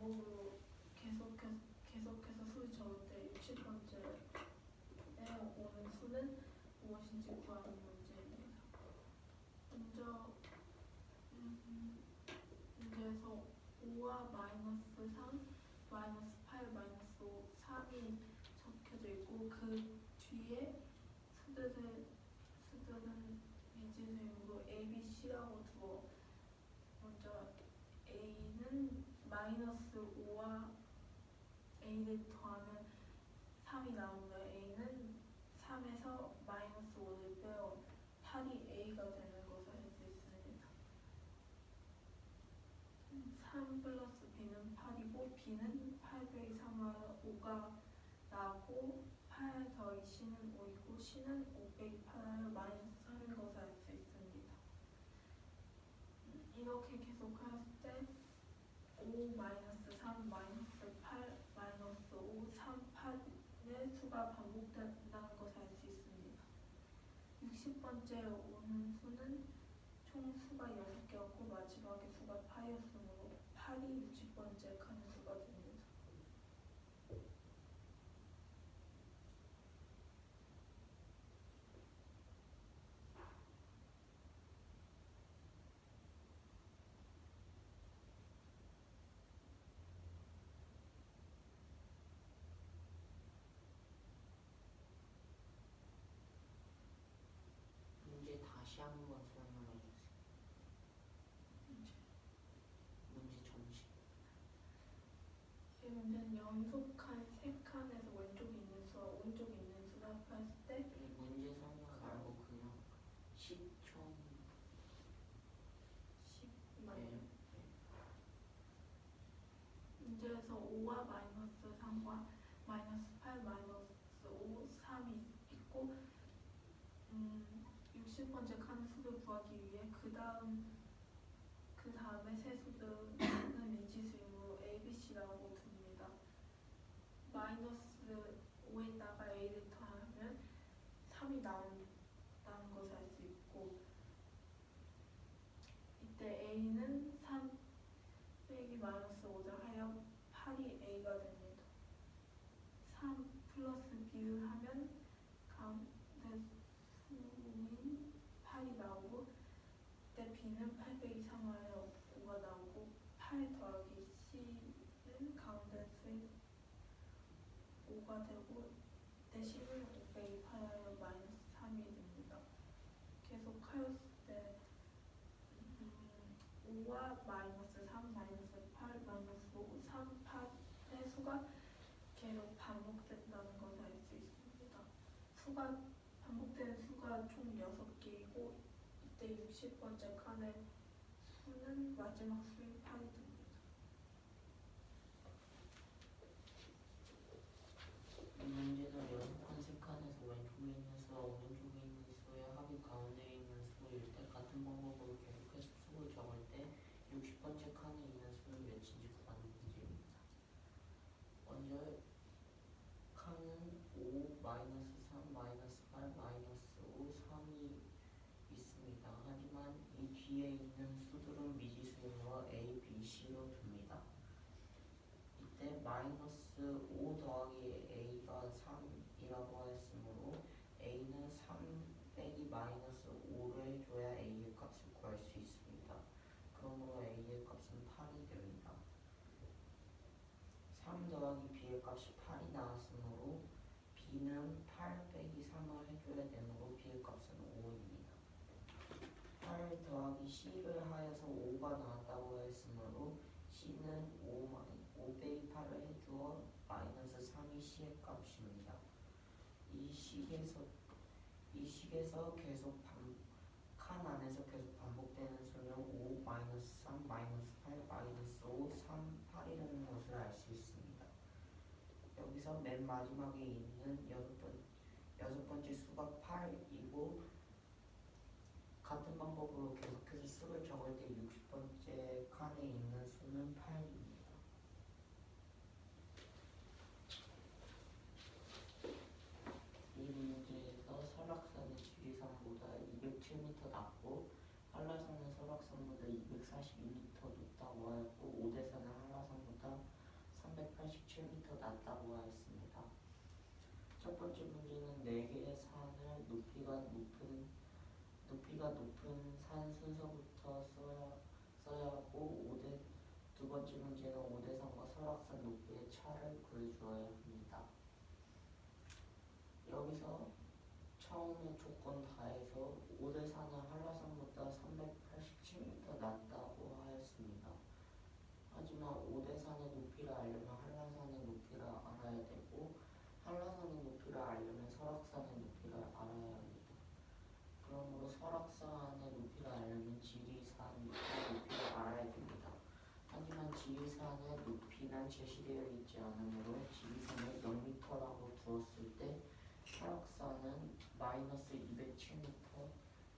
반복으로 계속해서 수를 적을 때 60번째에 오는 수는 무엇인지 구하는 문제입니다. 먼저 문제에서 5와 마이너스 3, 마이너스 8, 마이너스 5, 3이 적혀져 있고 그 뒤에 수들은 미지수이므로 A, B, C라고 두어 먼저 A는 마이너스 5와 A를 더하면 3이 나옵니다. A는 3에서 마이너스 5를 빼어 8이 A가 되는 것을 알 수 있습니다. 3 플러스 B는 8이고 B는 8 빼기 3과 5가 나고 8 더하기 C는 5이고 C는 5 빼기 8하여 마이너스 3인 것을 알 수 있습니다. 이렇게 계속했을 때 5, 마이너스 3, 마이너스 8, 마이너스 5, 3, 8의 수가 반복된다는 것을 알 수 있습니다. 60번째 오는 수는 총 수가 6개였고 마지막에 수가 8이었으므로 8이 60번째 칸의 수가 됩니다. 문제 다시 한번 설명해 주세요. 문제 정식. 이 문제는 연속한 3칸에서 왼쪽에 있는 수와 오른쪽에 있는 수를 합했을 때 문제 설명 말고 그냥 10초. 10만요. 문제에서 5와 마이너스 3과 마이너스 8, 마이너스 5, 3이 있고 60번째 칸의 수를 구하기 위해 그 다음에 세 수들은 미지수이므로 A, B, C라고 둡니다. 마이너스 5에다가 A를 더하면 3이 나온다는 것을 알 수 있고 이때 A는 3 빼기 마이너스 5를 하여 8이 A가 됩니다. 3 플러스 B를 하면 가운데 수인 8이 나오고 이때 B는 8 빼기 3을 하여 5가 나오고 8 더하기 C는 가운데 수인 5가 되고 이때 C는 5 빼기 8을 하여 마이너스 3이 됩니다. 계속하였을 때 5와 마이너스 3, 마이너스 8, 마이너스 5, 3, 8의 수가 계속 반복된다는 것을 알 수 있습니다. 반복되는 수가 총 6개이고 이때 60번째 칸의 수는 마지막 수인 8이 됩니다. 이 문제는 연속한 3칸에서 왼쪽에 있는 수와 오른쪽에 있는 수의 합이 가운데 있는 수일 때 같은 방법으로 계속해서 수를 적을 때 60번째 칸에 있는 수를 몇인지 구하는 문제입니다. 먼저 칸은 5, 마이너스 3, 마이너스 8, 마이너스 5, 3이 있습니다. 하지만 이 뒤에 있는 수들은 미지수이므로 A, B, C로 둡니다. 이때 마이너스 5 더하기 A가 3이라고 했으므로 A는 3 빼기 마이너스 5를 해줘야 A의 값을 구할 수 있습니다. 그러므로 A의 값은 8이 됩니다. 3 더하기 B의 값이 8이 나왔으므로 B는 8 빼기 3을 해줘야 되므로 B의 값은 5입니다. 8 더하기 C를 하여서 5가 나왔다고 했으므로 C는 5 빼기 8을 해주어 마이너스 3이 C의 값입니다. 이 식에서 계속 칸 안에서 계속 반복되는 수는 5, 마이너스 3, 마이너스 8, 마이너스 5, 3, 8이라는 것을 알 수 있습니다. 여기서 맨 마지막에 있는 여섯 번째 수가 8이고 같은 방법으로 계속해서 수를 적을 때 60번째 칸에 있는 수는 8입니다. 이 문제에서 설악산은 지리산보다 207m 낮고 한라산은 설악산보다 242m 높다고 하였고 오대산은 한라산보다 첫 번째 문제는 4개의 산을 높이가 높은 산 순서부터 써야 하고 두 번째 문제는 오대산과 설악산 높이의 차를 구해주어야 합니다. 여기서 처음에 조건 다해서 오대산은 한라산보다 387m 낮다고 하였습니다. 하지만 오대산의 높이를 알려면 한라산의 높이를 알아야 되고 한라산의 높이를 알려면 설악산의 높이를 알아야 합니다. 그러므로 설악산의 높이를 알려면 지리산의 높이를 알아야 됩니다. 하지만 지리산의 높이는 제시되어 있지 않으므로 지리산을 0m라고 두었을 때 설악산은 마이너스 207m,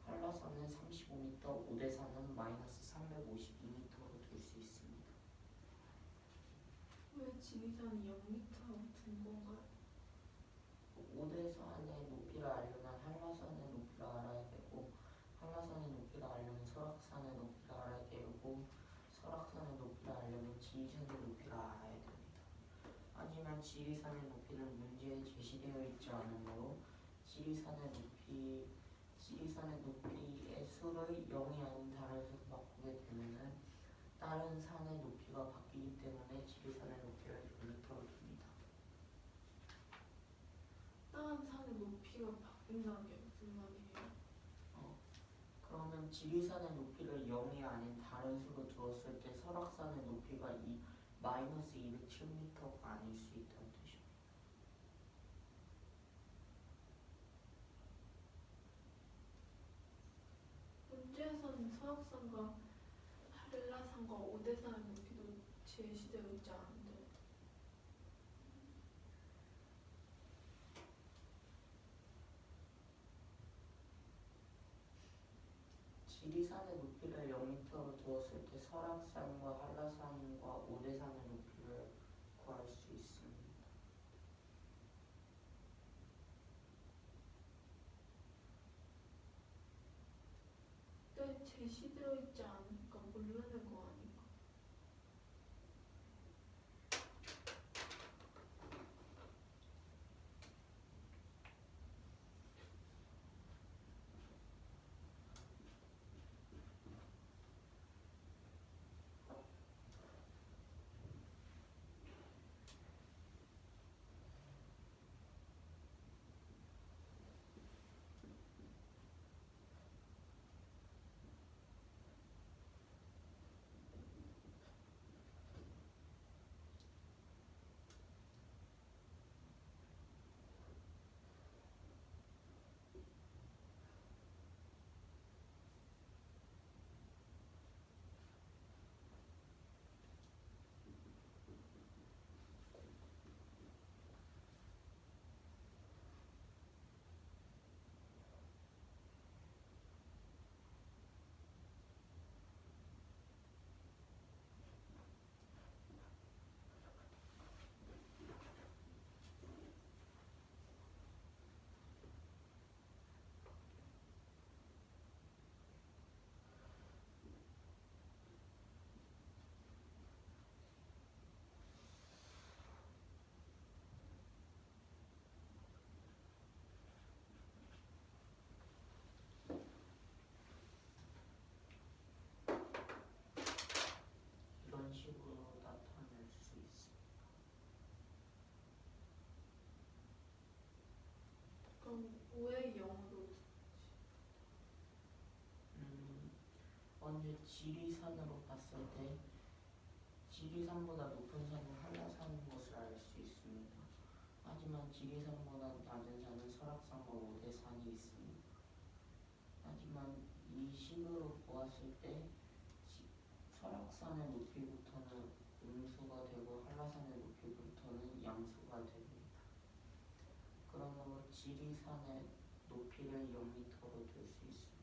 한라산은 35m, 오대산은 마이너스 352m로 둘 수 있습니다. 왜 지리산이 0m로 둔 건가요? 오대산의 높이를 알려면 한라산의 높이를 알아야 되고 한라산의 높이를 알려면 설악산의 높이를 알아야 되고 설악산의 높이를 알려면 지리산의 높이를 알아야 됩니다. 하지만 지리산의 높이는 문제에 제시되어 있지 않으므로 지리산의 높이의 수를 0이 아닌 다른 수로 바꾸게 되면은 다른 산의 높이가 바뀌기 때문에 지리산의 높이를 0m로 둡니다. 다른 산의 높이가 바뀐다는 게 무슨 말이에요? 그러면 지리산의 높이를 0이 아닌 다른 수로 두었을 때 설악산의 높이가 마이너스 207m가 아닐 수 있다는 뜻입니다. 문제에서는 설악산과 한라산과 오대산의 높이도 제시되어 있지 않은데 지리산의 높이를 0m로 두었을 때 설악산과 한라산과 오대산의 높이를 구할 수 있습니다. 근데 제시되어 있지 않으니까 모르는 거 아닌가? 이런 식으로 나타낼 수 있습니다. 그럼 왜 0으로 먼저 지리산으로 봤을 때 지리산보다 높은 산은 한라산인 것을 알 수 있습니다. 하지만 지리산보다 낮은 산은 설악산과 오대산이 있습니다. 하지만 이 식으로 보았을 때 설악산의 높이부터는 음수가 되고 한라산의 높이부터는 양수가 됩니다. 그러므로 지리산의 높이를 0m로 둘 수 있습니다.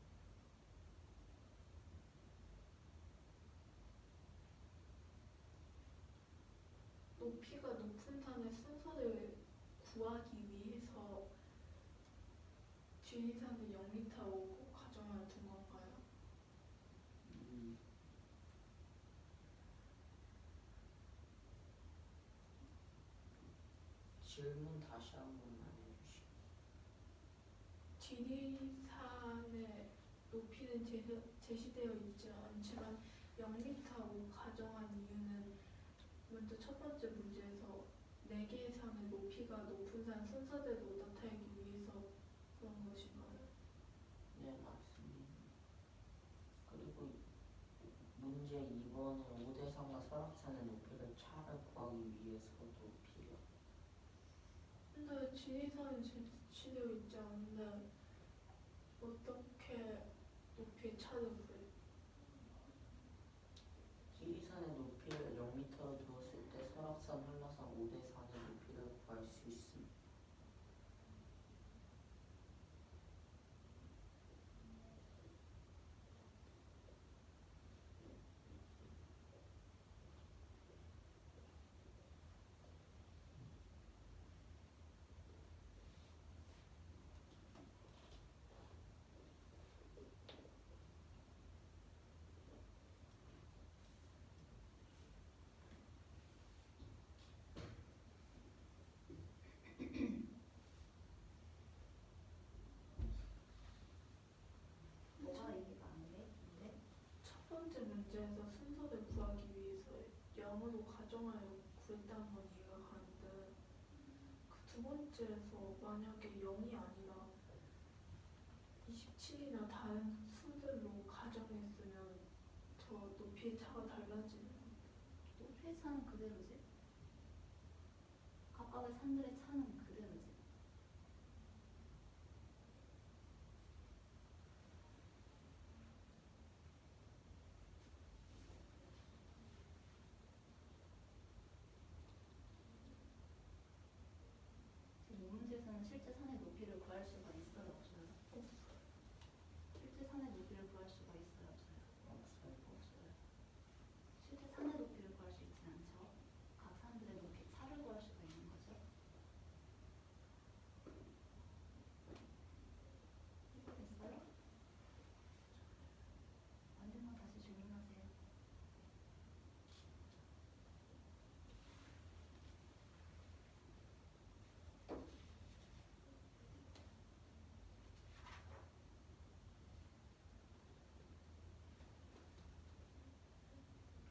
높이가 높은 산의 순서를 구하기 위해서 지리산을 0m로 꼭 가정하여 둔 건가요? 질문 다시 한번 해주세요. 지리산의 높이는 제시되어 있지 않지만 0m로 가정한 이유는 먼저 첫 번째 문제에서 4개의 산의 높이가 높은 산 순서대로 나타내기 위해서 그런 것인가요? 네, 맞습니다. 그리고 문제 2번은 오대산과 설악산의 높이를 차를 구하기 위해서 높이요. 근데 지리산은 제시되어 있지 않은데 어떻게 높이의 차를 구해요? 지리산의 높이를 0m로 두었을 때 설악산, 한라산, 오대산의 높이를 구할 수 있습니다. 뭐가 이해가 안 돼? 근데 첫 번째 문제에서 순서를 구하기 위해서 0으로 가정하여 구했다는 건 이해가 가는데 그 두 번째에서 만약에 0이 아니라 27이나 다른 수들로 가정했으면 저 높이의 차가 달라지는 건데. 높이의 차는 그대로지. 각각의 산들의 차는 그대로지. 지금 이 문제에서는 실제 산의 높이를 구할 수가 있어요, 없어요? 실제 산의 높이를 구할 수가 있어요, 없어요? 없어요. 실제 산의 높이를 구할 수 있진 않죠. 각 산들의 높이 차를 구할 수가 있는 거죠. 이해됐어요? 안 되면 다시 질문하세요.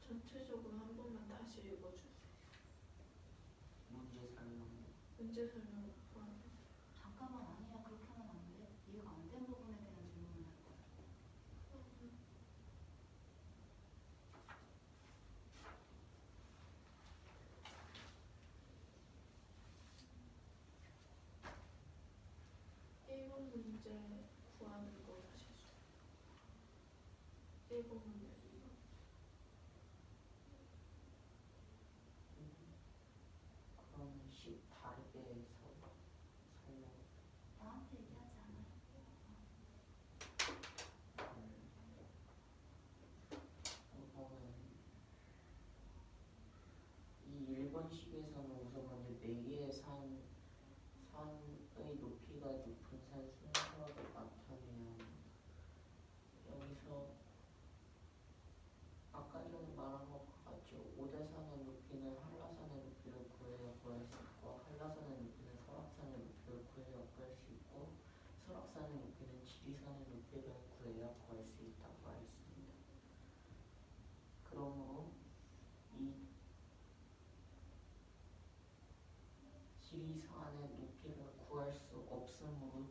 전체적으로 한 번만 다시 읽어주세요. 문제 설명. 문제 설명을 구하는. 잠깐만, 아니야. 그렇게 하면 안 돼. 이해가 안 된 부분에 대한 질문을 할 거야. 음, 1번 문제 구하는 거 다시 해주세요. 1번 문제 2번. 그러면 10 다르게 해서 설명. 나한테 얘기하지 않아요. 이거는 이 1번식에서는 우선 먼저 4개의 산의 높이가 높은 산 순서를 나타내야 합니다. 여기서 아까 전에 말한 것과 같죠. 오대산의 높이는 한라산의 높이를 구해야 구할 수 있고, 한라산의 높이는 설악산의 높이를 구해야 구할 수 있고, 설악산의 높이는 지리산의 높이를 구해야 구할 수 있다고 했습니다. 그러므로 이 지리산의 높이를 구할 수 없으므로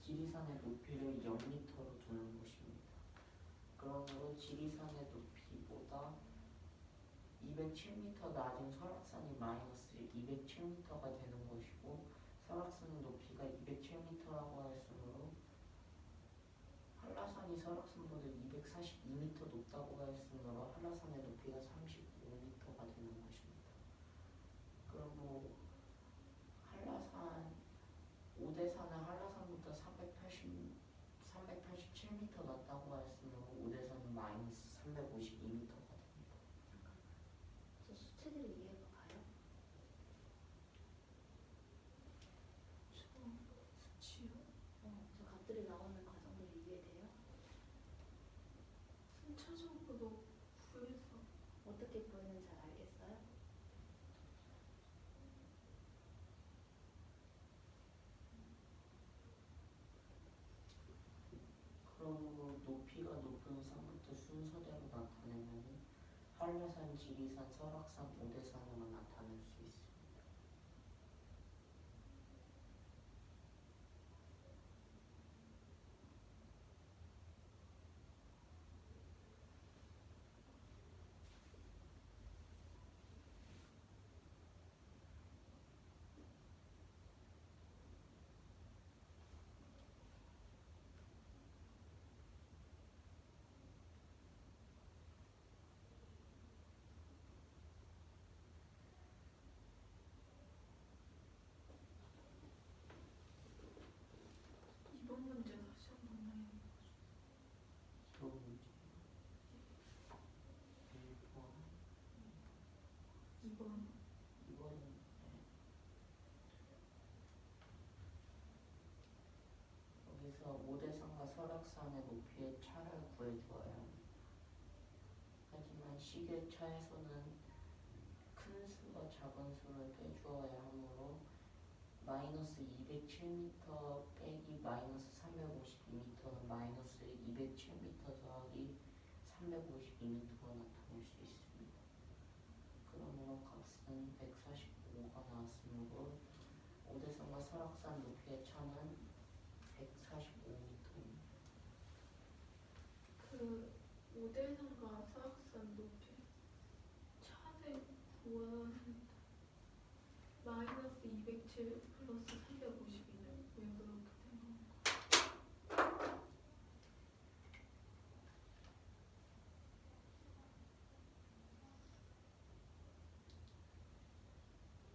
지리산의 높이를 0m로 두는 것입니다. 그러므로 지리산의 높이보다 207m 낮은 설악산이 마이너스 207m가 되는 것이고, 설악산의 높이가 207m라고 했으므로 한라산이 설악산보다 242m 높다고 했으므로 한라산의 높이가 35m가 되는 것입니다. 그럼 오대산은 한라산보다 387m 낮다고 했으므로 오대산은 마이너스 352m가 됩니다. 잠깐. 저 수치들이 이해가 가요? 수치요? 저 값들이 나오는 과정들이 이해돼요? 순차적으로 구해서 어떻게 구했는지 잘 알겠어요? 순서대로 나타내면 한라산, 지리산, 설악산, 오대산으로 나타낼 수 있습니다. 이번 문제 다시 한 번만 해볼까요? 이번 문제 1번 2번 2번은 여기서 오대산과 설악산의 높이의 차를 구해주어야 합니다. 하지만 시계차에서는 큰 수와 작은 수를 빼주어야 하므로 마이너스 207m 빼기 마이너스 352m는 마이너스 207m 더하기 352m로 나타낼 수 있습니다. 그러므로 값은 145가 나왔으므로 오대산과 설악산 높이의 차는 145m입니다. 그 오대산과 설악산 높이 차를 구하는 마이너스 207 플러스 352는 왜 그렇게 된 건가?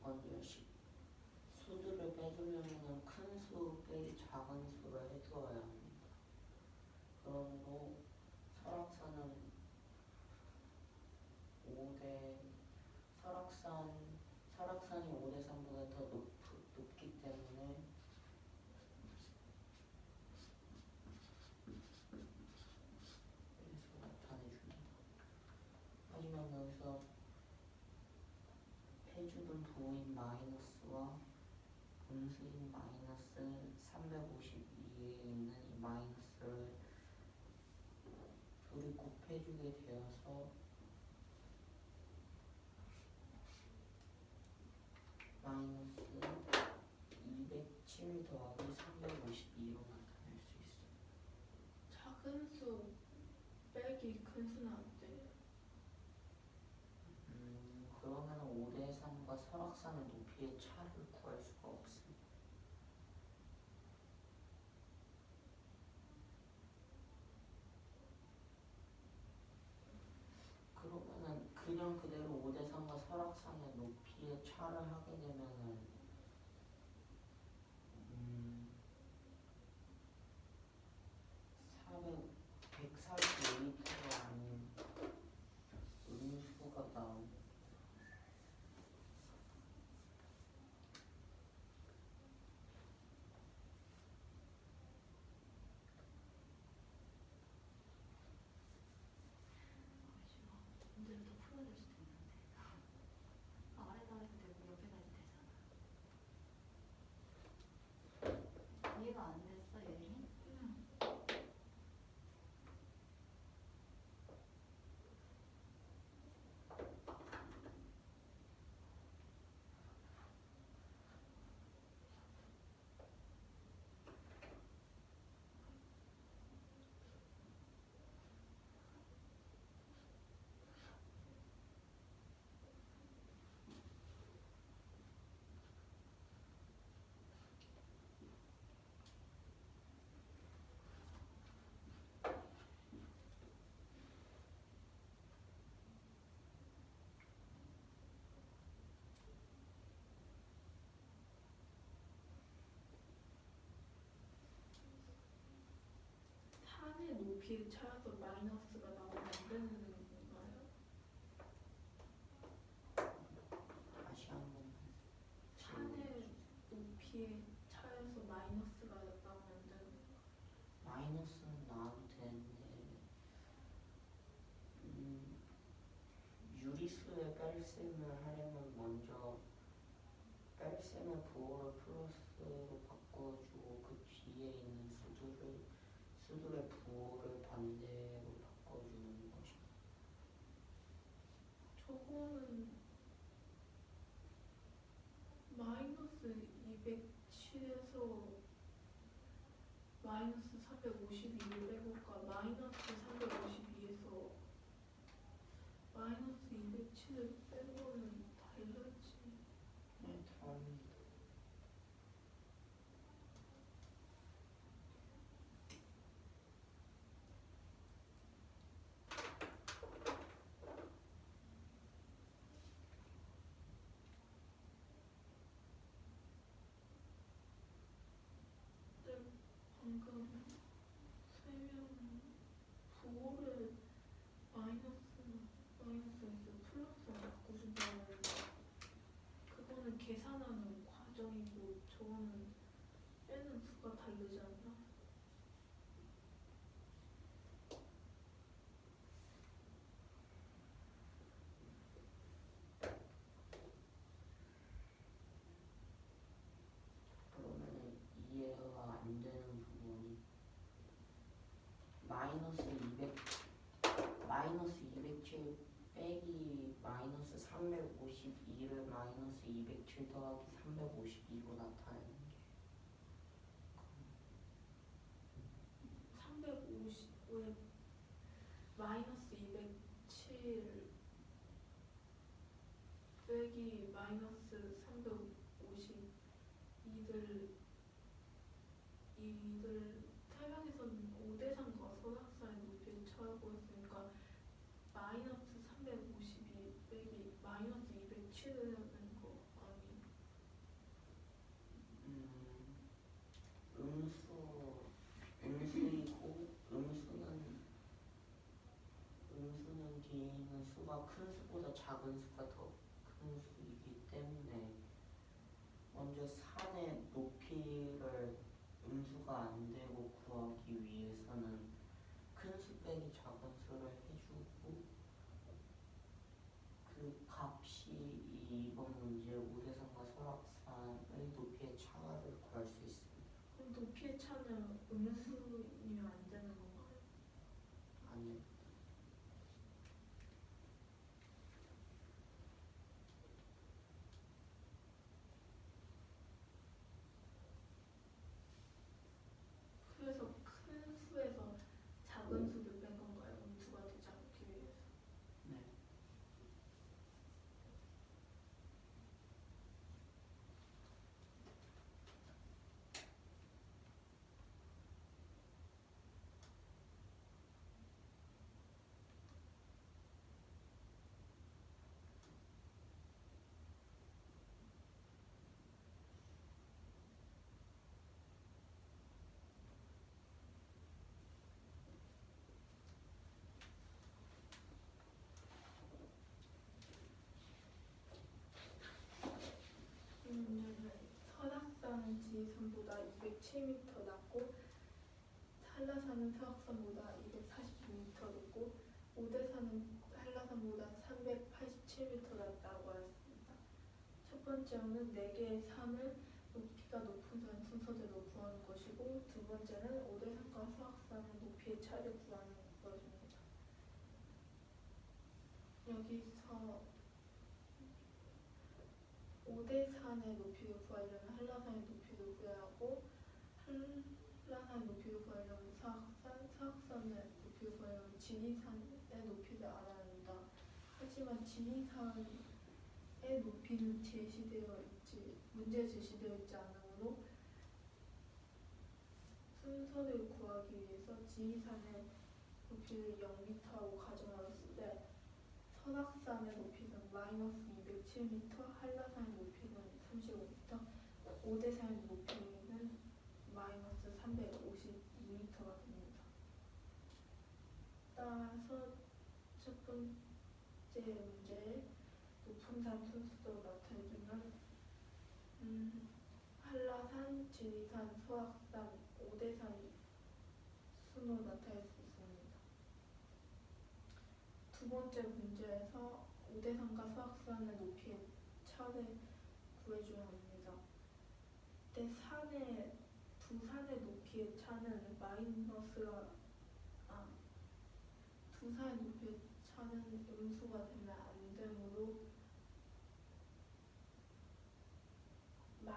먼저 수들을 빼주려면 큰 수 빼기 작은 수를 해두어야 합니다. 그러므로 설악산은 5대 설악산이 5대산보다 더 높기 때문에 그래서 나타내줍니다. 하지만 여기서 해주는 부호인 마이너스와 분수인 마이너스 352에 있는 이 마이너스를 둘이 곱해주게 되어서 마이너스 207 더하기 352로 나타낼 수 있습니다. 작은 수 빼기 큰 수는 안 돼요. 그러면 오대산과 설악산의 높이의 차를 구할 수가 없습니다. 그러면은 그냥 그대로 오대산과 설악산의 높이의 차를 하게 되면은 145m가 아닌 음수가 나옵니다. 문제를 더 풀어야 될 수도 있는데. 아래다 해도 되고 옆에다 해도 되잖아. 이해가 안 됐어, 예린이? 산의 높이에 차여서 마이너스가 나오면 안 되는 건가요? 다시 한번 산의 높이에 차여서 마이너스가 나오면 안 되는 건가요? 마이너스는 나와도 되는데 유리수의 뺄셈을 하려면 먼저 뺄셈의 부호를 플러스로 바꿔주고 그 뒤에 있는 수들의 부호를 반대로 바꿔주는 거예요. 207에서 마이너스 352를 빼볼까? 마이너스 352에서 마이너스 207을 빼고는 다르지. 네, 다릅니다. 방금 세면 부호를 마이너스에서 플러스로 바꿔준다고 했는데 그거는 계산하는 과정이고 저거는 빼는 수가 다르지 않나? 그러면 이해가 안 되는 부분이 마이너스 207 빼기 마이너스 352를 마이너스 207 더하기 352로 나타내는 게 350왜 마이너스 207 빼기 마이너스 352를 설명에서는 5대3과 소각사의 높이를 처하고 있으니까 마이너스 352 빼기 마이너스 207을 하는 거 아니? 음수이고 음수는 뒤에 있는 수가 큰 수보다 작은 수가 더 큰 수이기 때문에 먼저 산의 높이를 음수가 안 되고 구하기 위해서는 큰 수 빼기 작은 수를 해주고 그 값이 이번 문제 5대3과 설악산의 높이의 차를 구할 수 있습니다. 그럼 높이의 차는 음수이면 안 되는 건가요? 아니요. 그래서 큰 수에서 작은 수를 뺀 건가요? 음수가 되지 않기 위해서. 네. 이 문제는 설악산은 지리산보다 207m 낮고 한라산은 설악산보다 242m 높고 오대산은 한라산보다 387m 낮다고 했습니다. 첫 번째로는 4개의 산을 높이가 높은 산 순서대로 구하는 것이고 두 번째는 오대산과 설악산의 높이의 차이를 구하는 것입니다. 여기서 오대산의 높이를 구하려면 한라산의 높이를 구해야 하고 한라산의 높이를 구하려면 설악산의 높이를 구하려면 지리산의 높이를 알아야 합니다. 하지만 지리산의 높이는 문제에 제시되어 있지 않으므로 순서를 구하기 위해서 지리산의 높이를 0m로 가정하였을 때 설악산의 높이는 마이너스 207m, 한라산의 높이는 35m, 오대산의 높이는 마이너스 352m가 됩니다. 따라서 첫 번째 문제에 높은 산 순서대로 나타내주면 한라산, 지리산, 설악산, 오대산 순으로 나타낼 수 있습니다. 두 번째 문제에서 오대산과 설악산의 높이의 차를 구해줘야 합니다. 그때 두 산의 높이의 차는 두 산의 높이의 차는 음수가 되면 안 되므로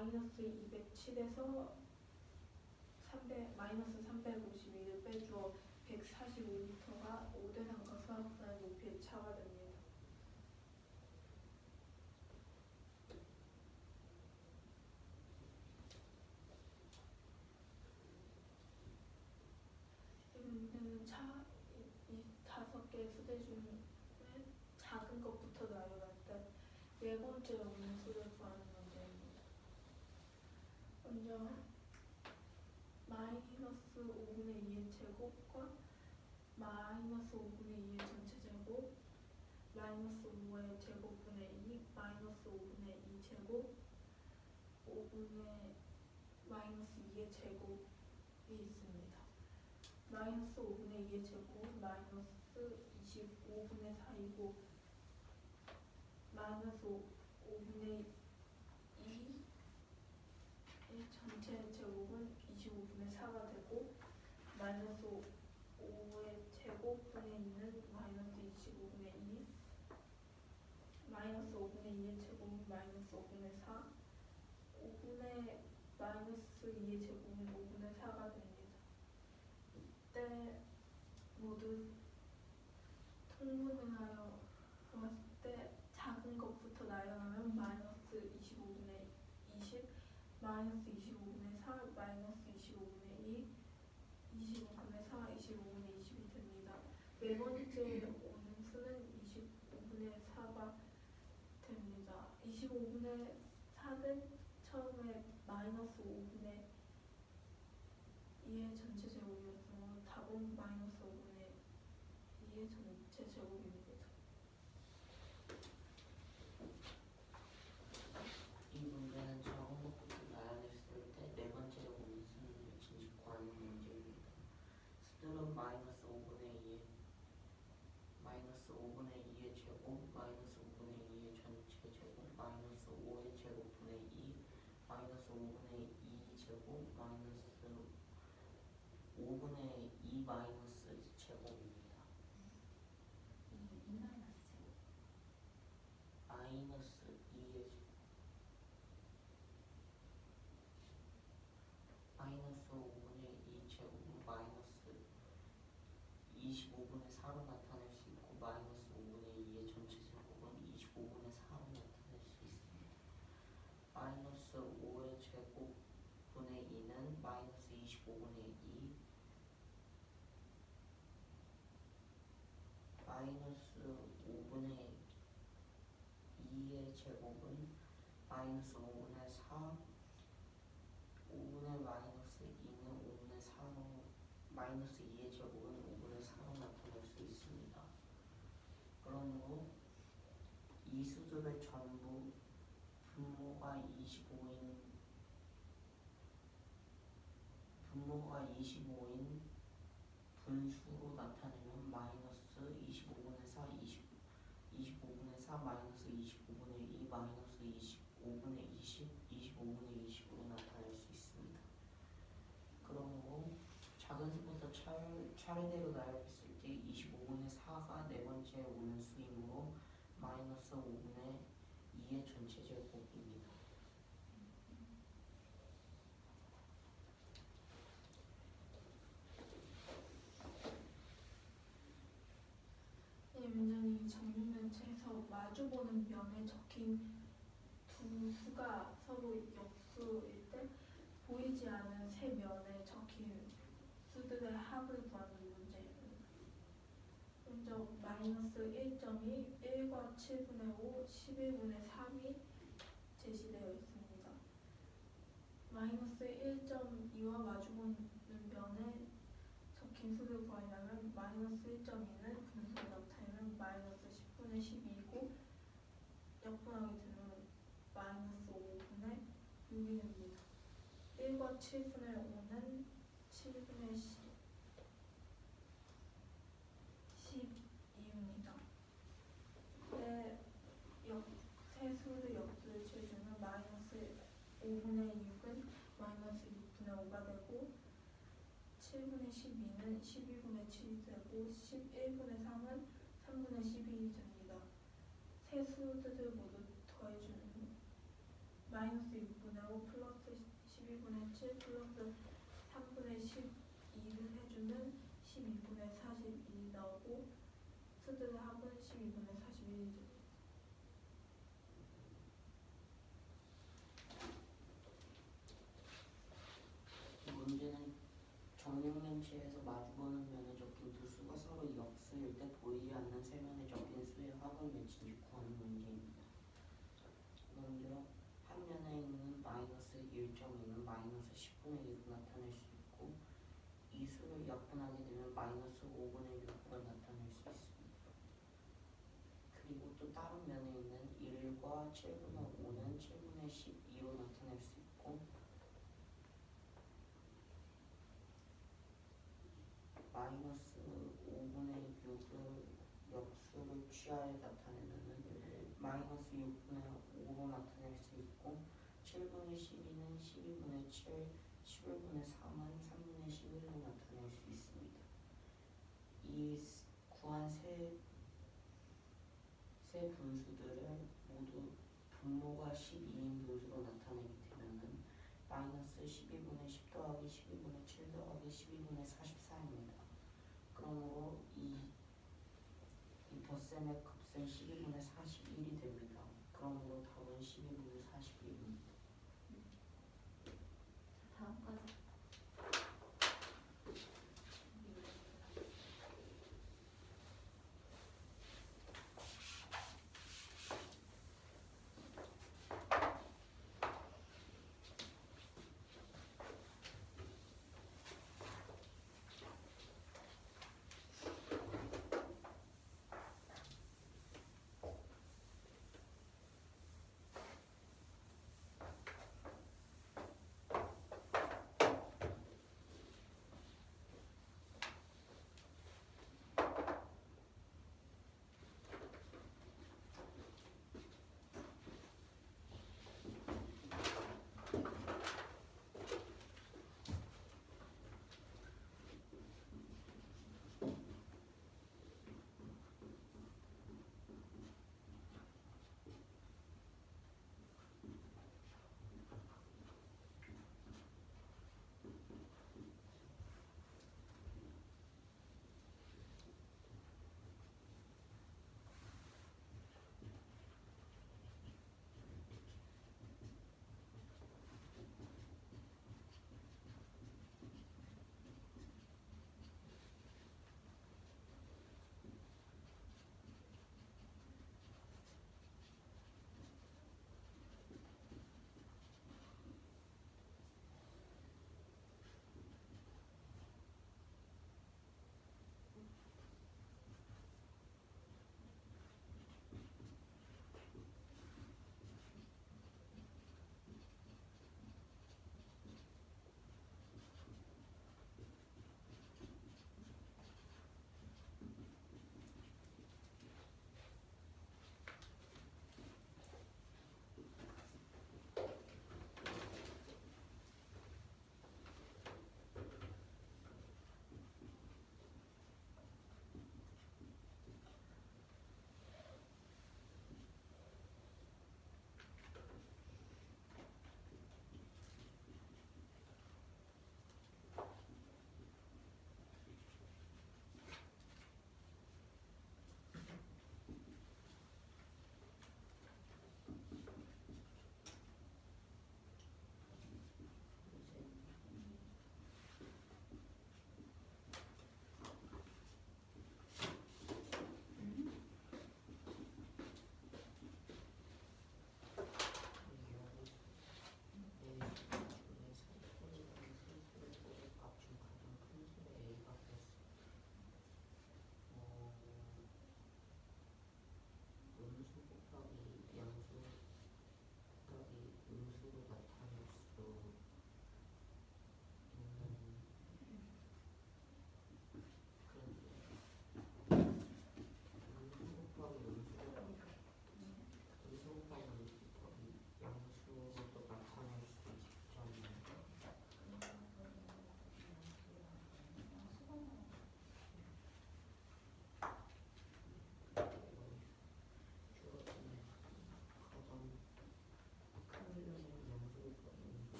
마이너스 207에서 300, 마이너스 352를 빼주어 145m가 5대 상과 수학산의 높이의 차가 됩니다. 이 문제는 이 5개의 수대 중에 작은 것부터 나열할 때 네 번째 없는 수를 구하는 문제입니다. 먼저 마이너스 5분의 2의 제곱과 마이너스 5분의 2의 전체 제곱, 마이너스 5의 제곱분의 2, 마이너스 5분의 2 제곱, 5분의 마이너스 2의 제곱이 있습니다. 마이너스 5분의 2의 제곱 마이너스 25분의 4이고 마이너스 5분의 2의 전체 제곱은 25분의 4가 되고 마이너스 5의 제곱분의 2는 마이너스 25분의 2, 마이너스 5분의 2의 제곱은 마이너스 5분의 4, 5분의 마이너스 2의 제곱은 5분의 4가 됩니다. 이때 모두 통분을 하여 그랬을 때 작은 것부터 나열하면 마이너스 25분의 20, 마이너스 25분의 4, 마이너스 25분의 2, 25분의 4, 25분의 20이 됩니다. 네 번째 오는 수는 25분의 4가 됩니다. 25분의 4는 처음에 마이너스 5분의 2의 전체 제곱이어서 답은 마이너스 5분의 2의 전체 제곱입니다. 이 문제는 작은 것부터 나열했을 때 네 번째로 오는 수는 몇인지 구하는 문제입니다. 수들은 마이너스 5분의 2의 제곱, 마이너스 5분의 2의 전체 제곱, 마이너스 5의 제곱분의 2, 마이너스 5분의 2 제곱, 마이너스 5분의 2 마이너스 제곱입니다. 마이너스 2의 마이너스 5분의 2 제곱은 마이너스 25분의 4로 나타낼 수 있고 마이너스 5분의 2의 전체 제곱은 25분의 4로 나타낼 수 있습니다. 마이너스 5의 제곱분의 2는 마이너스 25분의 2, 마이너스 5분의 2의 제곱은 마이너스 5분의 4, 5분의 마이너스 2는 5분의 4로, 마이너스 2의 제곱은 5분의 4로 나타낼 수 있습니다. 그러므로 이 수들을 전부 분모가 25인 분수로 나타내면 마이너스 25분의 4, 25분의 4, 마이너스 25분의 2, 마이너스 25분의 20, 25분의 20으로 나타낼 수 있습니다. 그러므로 작은 수부터 차례대로 나열했을 때 25분의 4가 네 번째 오는 수이므로 마이너스 5분의 2의 전체 제곱입니다. 이 문제는 정육면체에서 마주보는 면에 적힌 두 수가 서로 역수일 때 보이지 않은 세 면에 적힌 수들의 합을 구하는 문제입니다. 먼저 마이너스 1.2, 1과 7분의 5, 11분의 3이 제시되어 있습니다. 마이너스 1.2와 마주보는 면에 적힌 수를 구하려면 마이너스 1.2는 분수로 나타내면 마이너스 10분의 12이고 역분하게 되면 마이너스 5분의 6이 됩니다. 1과 7분의 5는 7분의 12입니다. 세 수의 역수를 취해주면 마이너스 5분의 6은 마이너스 6분의 5가 되고 7분의 12는 12분의 7이 되고 11분의 3은 3분의 12이 됩니다. 세 수들을 모두 더해주면 마이너스 6분의 5 플러스 12분의 7 플러스 3분의 12를 해주면 12분의 42 나오고 수들의 합은 12분의 41이죠. 문제는 정육면체에서 마주보는 면에 적힌 두 수가 서로 역수일 때 보이지 않는 세 면에 적힌 수의 합을 맺힌지 구하는 문제입니다. 먼저 한 면에 있는 마이너스 1점이 마이너스 10분의 1로 나타낼 수 있고 이 수를 약분하게 되면 마이너스 5분의 6으로 나타낼 수 있습니다. 그리고 또 다른 면에 있는 1과 7분의 5는 7분의 12로 나타낼 수 있고 마이너스 5분의 6을 역수를 취하에 나타내면 마이너스 6분의 5로 나타낼 수 있고 7분의 12는 12분의 7, 11분의 3은 3분의 11로 나타낼 수 있습니다. 이 구한 세 분수들을 모두 분모가 12인 분수로 나타내게 되면 마이너스 12분의 10 더하기 12분의 7 더하기 12분의 44입니다. 그러므로 이 덧셈의 값은 12분의 41이 됩니다. 그러므로 답은 12분의 41입니다. 다음까지.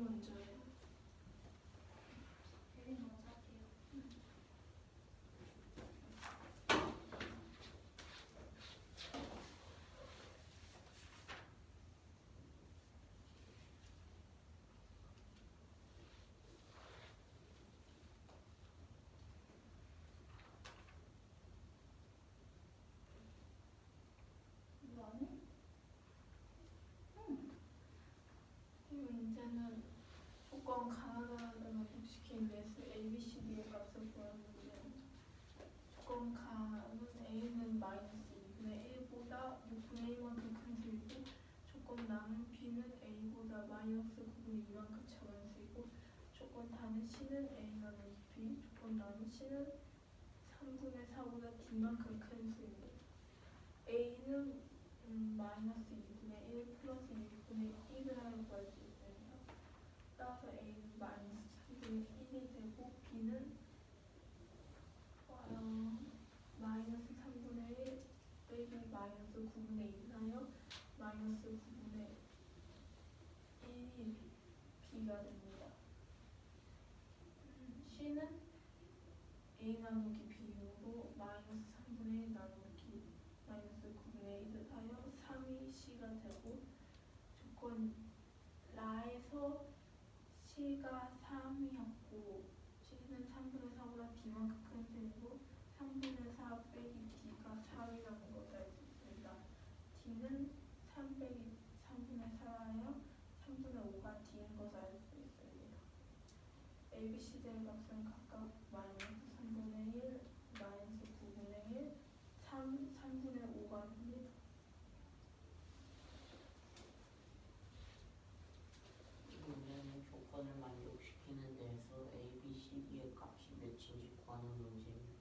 문제예요. 유인 먼저 할게요. 이거 안 해? 이 문제는 조건 가능하다를 만족시킨 매수 A, B, C, D의 값을 구하는 문제입니다. 조건 가는 A는 마이너스 2분의 1보다 6분의 1만큼 큰 수이고 조건 나는 B는 A보다 마이너스 9분의 2만큼 작은 수이고 조건 다는 C는 A 나누기 B, 조건 나는 C는 3분의 4보다 D만큼 큰 수입니다. A는 마이너스 2분의 1 플러스 6분의 1을 하여 구할 수 있습니다. 따라서 A는 마이너스 3분의 1이 되고 B는 마이너스 3분의 1 빼기 마이너스 9분의 1을 하여 마이너스 9분의 1이 B가 됩니다. C는 A 나누기 B로 마이너스 3분의 1 나누기 마이너스 9분의 1을 하여 3이 C가 되고 조건 라에서 C가 3이었고 C는 3분의 4보다 D만큼 큰 수이고 3분의 4 빼기 D가 4이라는 것을 알 수 있습니다. D는 3 빼기 3분의 4하여 3분의 5가 D인 것을 알 수 있습니다. A, B, C, D의 값은 각각 마이너스 3분의 1, 마이너스 9분의 1, 3분의 5가 됩니다. 이 문제는 조건을 만족시키는 데에서 A, B, C, D의 값이 몇인지 구하는 문제입니다.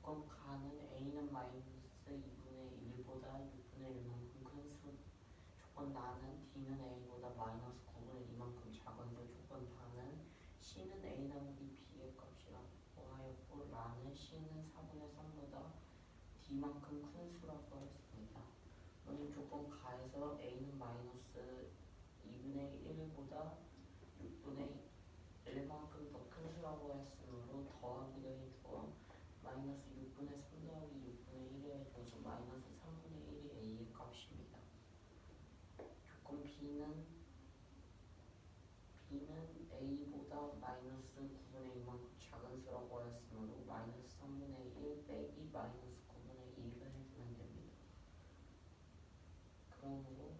조건 가는 A는 마이너스 2분의 1보다 6분의 1만큼 큰 수, 조건 나는 D는 A보다 마이너스 9분의 2만큼 작은 수, 조건 다는 C는 A 나누기 B의 값이라고 하였고 라는 C는 4분의 3보다 D만큼 큰 수라고 했습니다. 너는 조건 가에서 A는 마이너스 2분의 1보다 6분의 1만큼 더 큰 수라고 했으므로 더하기를 해주어 마이너스 6분의 3 더하기 6분의 1에 해줘서 마이너스 3분의 1이 A의 값입니다. 조건 B는 A보다 마이너스 9분의 2만큼 작은 수라고 했으므로 마이너스 3분의 1 빼기 마이너스 9분의 2를 해주면 됩니다. 그러므로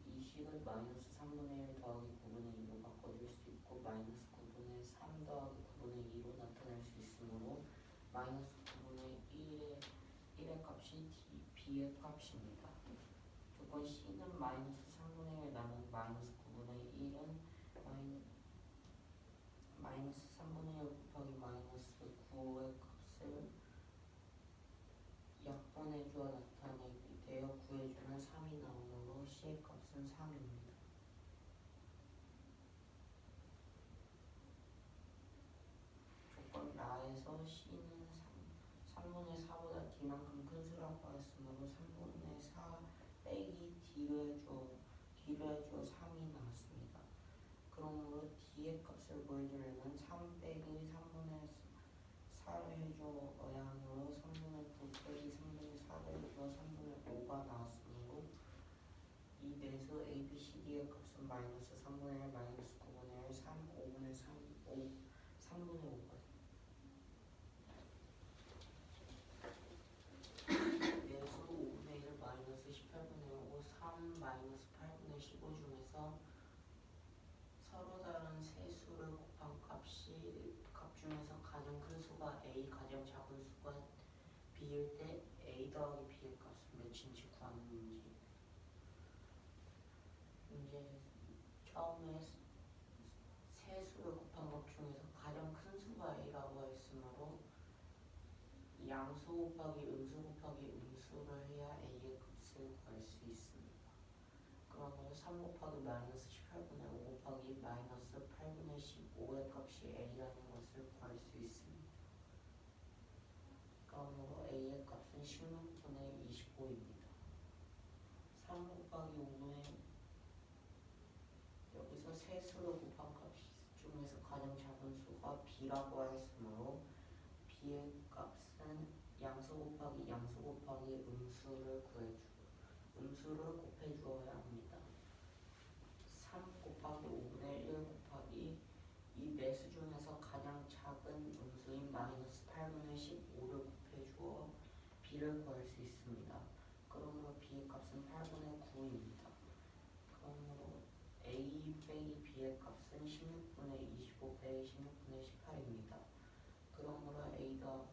이 식을 마이너스 3분의 1 더하기 9분의 2로 바꿔줄 수 있고 마이너스 9분의 3 더하기 9분의 2로 나타낼 수 있으므로 마이너스 9분의 1의 값이 B의 값입니다. 조건 C는 마이너스 3분의 1 나누기 마이너스 9분의 1은 마이너스 3분의 1 곱하기 마이너스 9의 값을 약분해주어 나타내게 되어 구해주면 3이 나오므로 C의 값은 3입니다. 조건 라에서 C는 3분의 4보다 D만큼 큰 수라고 했으므로 3분의 4 빼기 D로 해줘 3이 나왔습니다. 그러므로 D의 값을 구해주려면 3 빼기 3분의 4를 해줘야 하므로 3분의 9 빼기 3분의 4를 해줘 3분의 5가 나왔으므로 이 내수 A, B, C, D의 값은 마이너스 3분의 1, 마이너스 9분의 1, 3, 5분의 3, 3분의 5가 내수 5분의 1, 마이너스 18분의 5, 3, 마이너스 8분의 15 중에서 서로 다른 세 수를 곱한 값 중에서 가장 큰 수가 A, 가장 작은 수가 B일 때 A 더하기 B의 값은 몇인지 구하는 문제. 처음에 세 수를 곱한 것 중에서 가장 큰 수가 A라고 했으므로 양수 곱하기 음수 곱하기 음수를 해야 A의 값을 구할 수 있습니다. 그러므로 3 곱하기 마이너스 18분의 5 곱하기 마이너스 8분의 15의 값이 A라는 것을 구할 수 있습니다. 그러므로 A의 값은 16분의 25입니다. 3 곱하기 5분의 여기서 플러스로 곱한 값 중에서 가장 작은 수가 b라고 했으므로 b의 값은 양수 곱하기 양수 곱하기 음수를 음수를 곱해주어야 합니다. 3 곱하기 5분의 1 곱하기 이 매수 중에서 가장 작은 음수인 마이너스 8분의 15를 곱해주어 b를 구할 수 있습니다. 그러므로 b의 값은 8분의 9입니다. 그러므로 a 빼기 b의 값은 16분의 25 빼기 16분의 18입니다. 그러므로 a가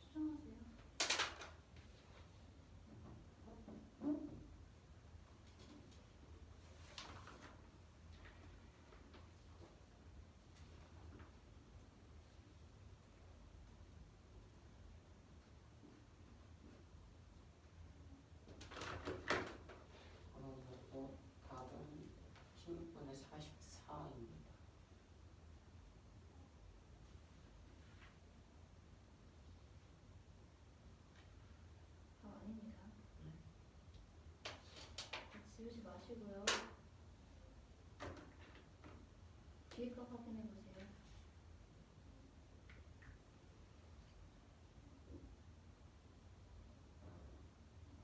수정하세요. 그러므로 답은 16분의 44입니다. 아닙니다. 지우지 마시고요. 뒤에 값 확인해 보세요.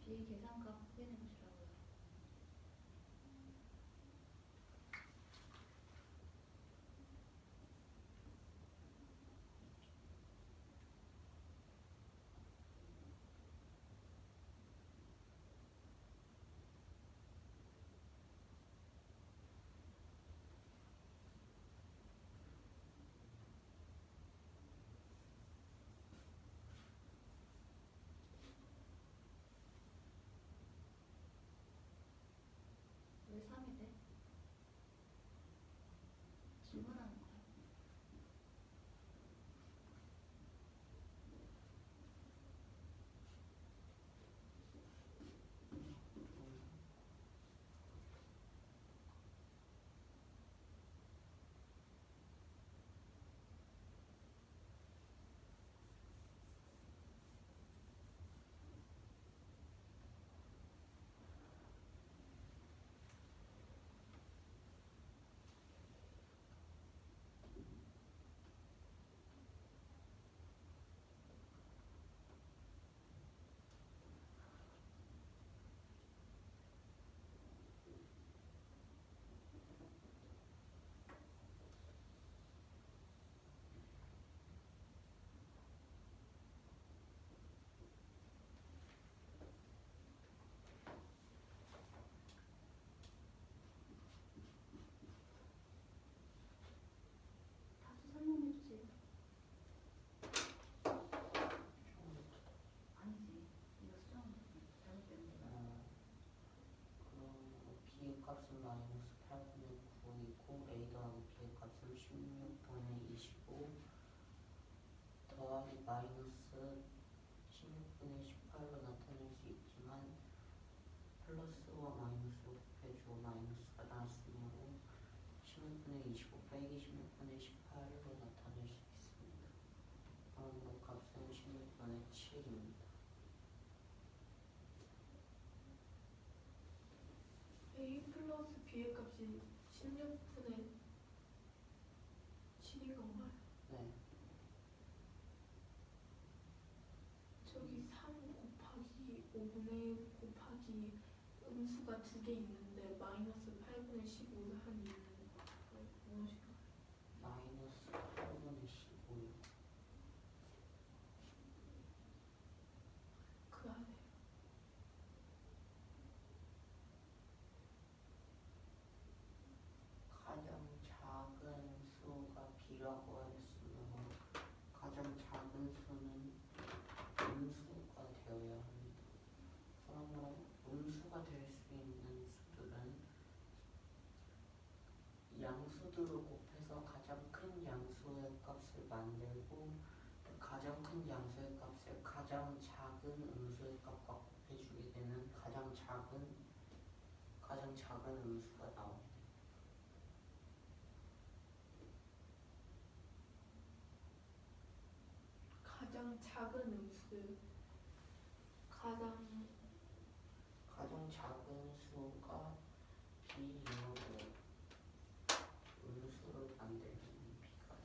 뒤에 계산값 확인해 보시라고요. 왜 3이 돼? 질문하는 거야. 다시 설명해 주세요. 아니지. 이거 수정 잘못된 거야. 그럼 b의 값은 마이너스 8분의 9이고 a 더하기 b의 값은 16분의 25 더하기 마이너스 16분의 18로 나타낼 수 있지만 플러스와 마이너스로 곱해주어 마이너스가 나왔으므로 16분의 25 빼기 16분의 18로 나타낼 수 있습니다. 그러므로 값은 16분의 7입니다. a 플러스 b의 값이 16분의 7이 건가요? 네. 저기 3 곱하기 5분의 1 곱하기 음수가 2개 있는데 마이너스 8분의 15를 한 이유는 무엇인가요? 마이너스 8분의 15요. 그 안에 가장 작은 수가 b라고 했으므로 가장 작은 수는 음수가 되어야 합니다. 그러므로 음수가 될 수 있는 수들은 양수들을 곱해서 가장 큰 양수의 값을 만들고 가장 큰 양수의 값을 가장 작은 음수의 값과 곱해주게 되면 가장 작은 음수가 나옵니다. 작은 음수 가장 작은 수가 B이므로 음수를 만들면 B가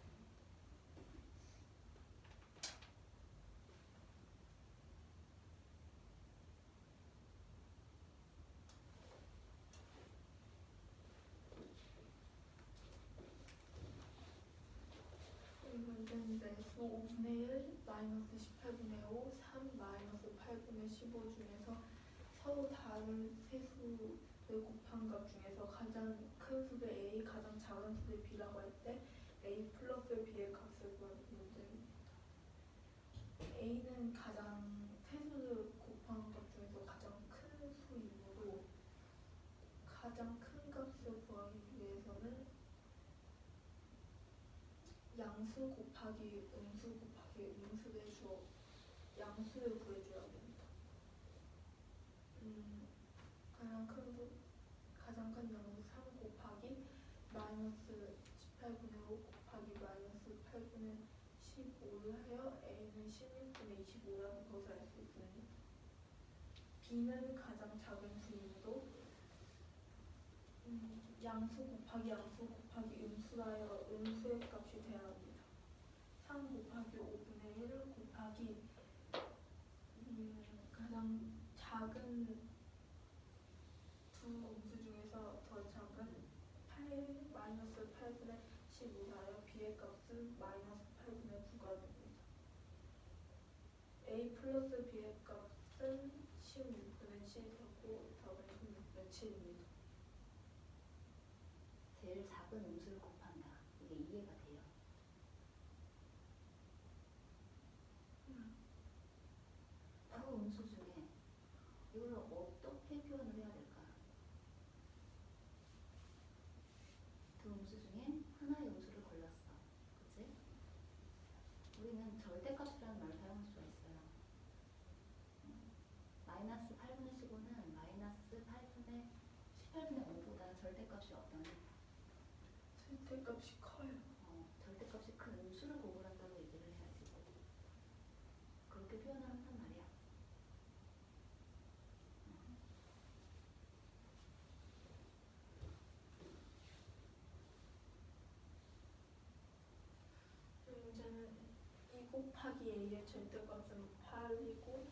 이 문제인데 수 5분의 1 마이너스 18분의 5 3 마이너스 8분의 15 중에서 서로 다른 세 수를 곱한 값 중에서 가장 큰 수를 A, 가장 작은 수를 B라고 할 때 A 플러스 B의 값을 구하는 문제입니다. A는 가장 세 수를 곱한 값 중에서 가장 큰 수이므로 가장 큰 값을 구하기 위해서는 양수 곱하기 음수 곱하기 음수를 주어 양수를 구해줘야 됩니다. 가장 큰 양수 3 곱하기 마이너스 18분의 5 곱하기 마이너스 8분의 15를 하여 A는 16분의 25라는 것을 알 수 있습니다. B는 가장 작은 수이므로 양수 곱하기 음수를 하여 음수의 값이 돼야 합니다. 3 곱하기 5분의 1 곱하기 가장 작은 두 음수 중에서 더 작은 8 마이너스 8분의 15를 하여 B의 값은 마이너스 8분의 9가 됩니다. A 플러스 B의 값은 16분의 7이 되고 답은 16분의 7입니다. 제일 작은 음수를 곱한다. 이게 이해가 돼요. 두 음수 중에 이걸 어떻게 표현을 해야 될까요? 두 음수 중에 하나의 음수를 골랐어. 그치? 우리는 절대값이라는 말을 사용할 수가 있어요. 마이너스 8분의 15는 마이너스 18분의 5보다 절대값이 어떤? 절대값이 커요. 절대값이 큰 음수를 구분한다고 얘기를 해야지. 그렇게 표현을 한단 말이야. 문제는 2 곱하기 A의 절대값은 8이고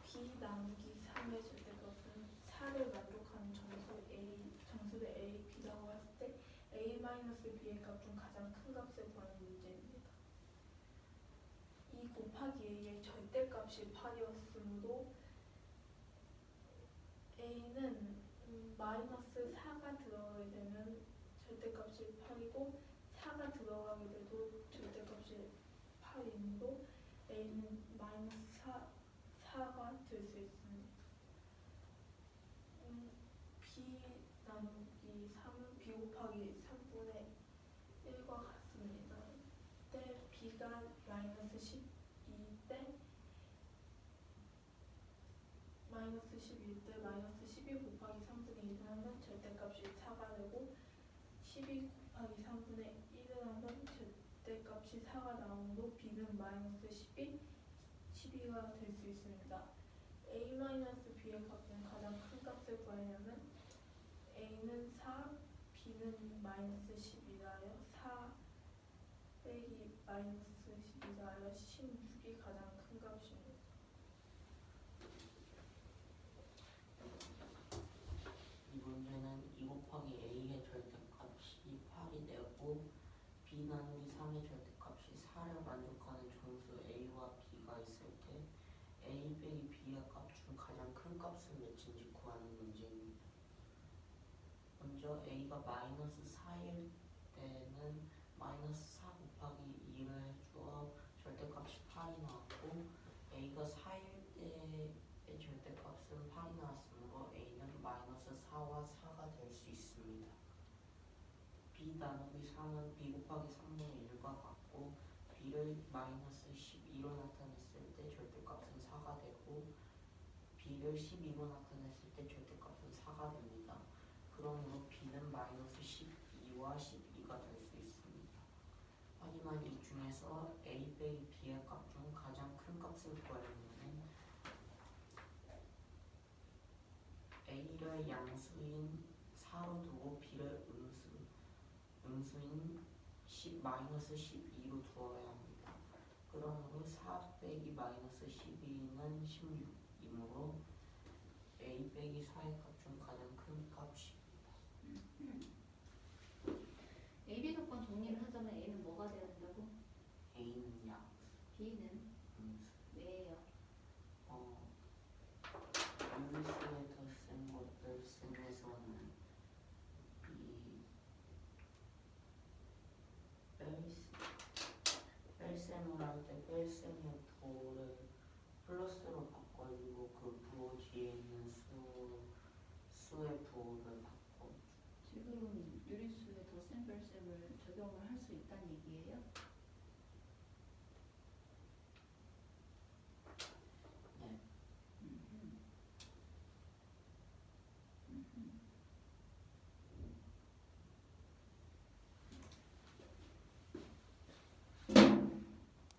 B 나누기 3의 절대값은 4를 만족하는 정수를 A, B라고 했을 때 A 마이너스 B의 값 중 가장 큰 값을 구하는 문제입니다. 2 곱하기 A의 절대값이 8이었으므로 A는 마이너스 4가 들어가게 되면 절대값이 8이고 4가 들어가게 돼도 절대값이 8이므로 A는 마이너스 4가 될 수 있습니다. B 나누기 3은 B 곱하기 3분의 1과 같습니다. 때 B가 마이너스 12때 마이너스 12때 마이너스 12 곱하기 3분의 1을 하면 절대값이 4가 되고 12 곱하기 3분의 1을 하면 절대값이 4가 나오므로 B는 마이너스 12가 될 수 있습니다. A 마이너스 B의 값은 가장 큰 값을 구하려면 A는 4, B는 마이너스 12라 하여 4 빼기 마이너스 12라 하여 16이 가장 큰 값입니다. 이 문제는 2 곱하기 A의 절대값이 8이 되고 B 나누기 3의 절대값이 4를 만족하는 정수 A와 B가 있을 때 A 빼기 B의 값 중 가장 큰 값은 몇인지 구하는 문제입니다. 먼저 A가 마이너스 4일 때는 마이너스 4 곱하기 2를 해주어 절대값이 8이 나왔고 A가 4일 때의 절대값은 8이 나왔으므로 A는 마이너스 4와 4가 될 수 있습니다. B 나누기 3은 B 곱하기 3분의 1과 같고 B를 마이너스 12로 나타냈을 때 절대값은 4가 되고 B를 12로 나타냈을 때 절대값은 4가 됩니다. 그러므로 B는 마이너스 12와 12가 될 수 있습니다. 하지만 이 중에서 A 빼기 B의 값 중 가장 큰 큰 값을 구하려면 A를 양수인 4로 두고 B를 음수인 10-12로 두어야 합니다. 그러므로 4 빼기 마이너스 12는 16이므로 A 빼기 4의 값 중 가장 큰 값입니다. A, B 조건 정리를 하자면 A는 뭐가 돼야 된다고? A는 양수, B는 음수. 왜예요? 음수에 더 쓴 것들 셈에서는 이 뺄셈을 할 때 뺄셈의 부호를 플러스로 바꿔주고 그 부호 뒤에 있는 수의 부호를 바꿔줘. 지금 유리수에 덧셈 뺄셈을 적용을 할 수 있다는 얘기예요?